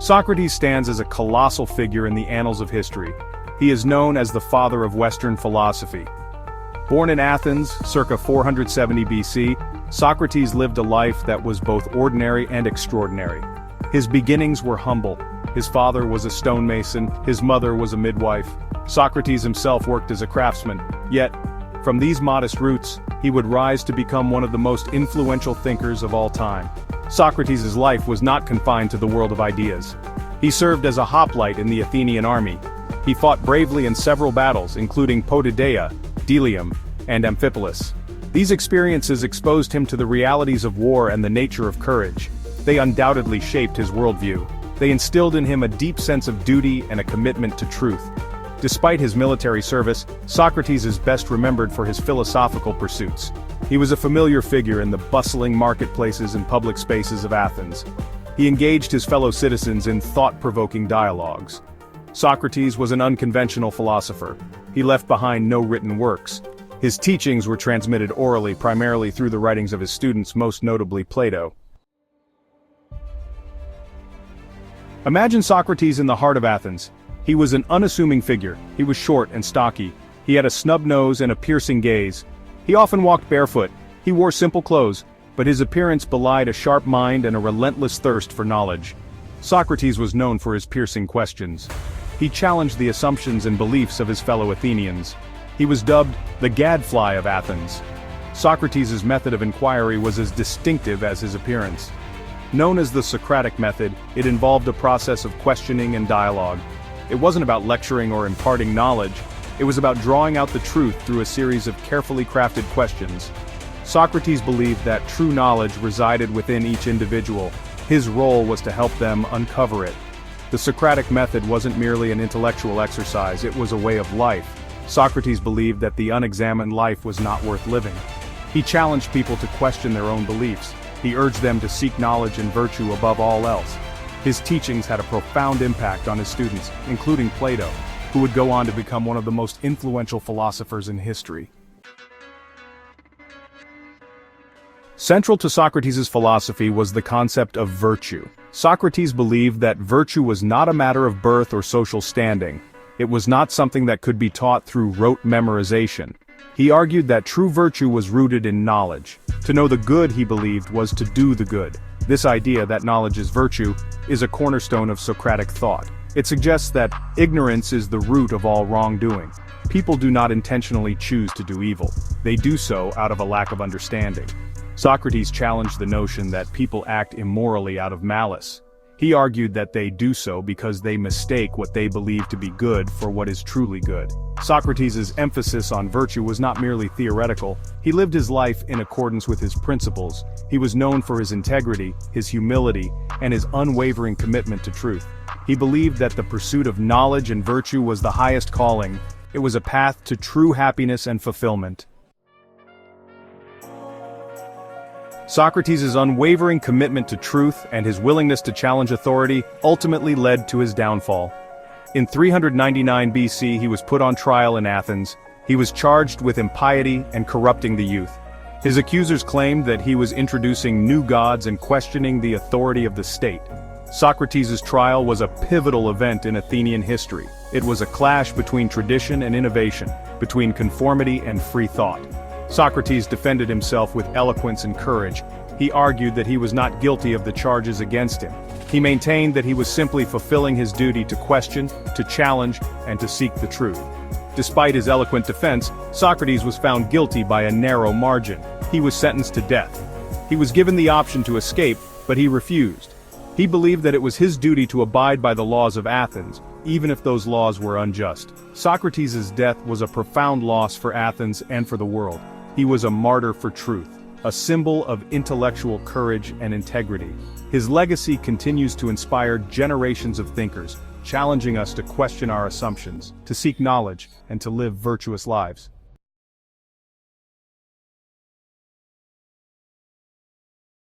Socrates stands as a colossal figure in the annals of history. He is known as the father of Western philosophy. Born in Athens, circa 470 BC, Socrates lived a life that was both ordinary and extraordinary. His beginnings were humble. His father was a stonemason, his mother was a midwife. Socrates himself worked as a craftsman, yet, from these modest roots, he would rise to become one of the most influential thinkers of all time. Socrates' life was not confined to the world of ideas. He served as a hoplite in the Athenian army. He fought bravely in several battles, including Potidaea, Delium, and Amphipolis. These experiences exposed him to the realities of war and the nature of courage. They undoubtedly shaped his worldview. They instilled in him a deep sense of duty and a commitment to truth. Despite his military service, Socrates is best remembered for his philosophical pursuits. He was a familiar figure in the bustling marketplaces and public spaces of Athens. He engaged his fellow citizens in thought-provoking dialogues. Socrates was an unconventional philosopher. He left behind no written works. His teachings were transmitted orally primarily through the writings of his students, most notably Plato. Imagine Socrates in the heart of Athens. He was an unassuming figure. He was short and stocky. He had a snub nose and a piercing gaze. He often walked barefoot. He wore simple clothes, but his appearance belied a sharp mind and a relentless thirst for knowledge. Socrates was known for his piercing questions. He challenged the assumptions and beliefs of his fellow Athenians. He was dubbed the gadfly of Athens. Socrates' method of inquiry was as distinctive as his appearance. Known as the Socratic method, it involved a process of questioning and dialogue. It wasn't about lecturing or imparting knowledge. It was about drawing out the truth through a series of carefully crafted questions. Socrates believed that true knowledge resided within each individual. His role was to help them uncover it. The Socratic method wasn't merely an intellectual exercise, it was a way of life. Socrates believed that the unexamined life was not worth living. He challenged people to question their own beliefs. He urged them to seek knowledge and virtue above all else. His teachings had a profound impact on his students, including Plato, who would go on to become one of the most influential philosophers in history. Central to Socrates' philosophy was the concept of virtue. Socrates believed that virtue was not a matter of birth or social standing. It was not something that could be taught through rote memorization. He argued that true virtue was rooted in knowledge. To know the good, he believed, was to do the good. This idea that knowledge is virtue is a cornerstone of Socratic thought. It suggests that ignorance is the root of all wrongdoing. People do not intentionally choose to do evil. They do so out of a lack of understanding. Socrates challenged the notion that people act immorally out of malice. He argued that they do so because they mistake what they believe to be good for what is truly good. Socrates' emphasis on virtue was not merely theoretical. He lived his life in accordance with his principles. He was known for his integrity, his humility, and his unwavering commitment to truth. He believed that the pursuit of knowledge and virtue was the highest calling. It was a path to true happiness and fulfillment. Socrates' unwavering commitment to truth and his willingness to challenge authority ultimately led to his downfall. In 399 BC, he was put on trial in Athens. He was charged with impiety and corrupting the youth. His accusers claimed that he was introducing new gods and questioning the authority of the state. Socrates' trial was a pivotal event in Athenian history. It was a clash between tradition and innovation, between conformity and free thought. Socrates defended himself with eloquence and courage. He argued that he was not guilty of the charges against him. He maintained that he was simply fulfilling his duty to question, to challenge, and to seek the truth. Despite his eloquent defense, Socrates was found guilty by a narrow margin. He was sentenced to death. He was given the option to escape, but he refused. He believed that it was his duty to abide by the laws of Athens, even if those laws were unjust. Socrates' death was a profound loss for Athens and for the world. He was a martyr for truth, a symbol of intellectual courage and integrity. His legacy continues to inspire generations of thinkers, challenging us to question our assumptions, to seek knowledge, and to live virtuous lives.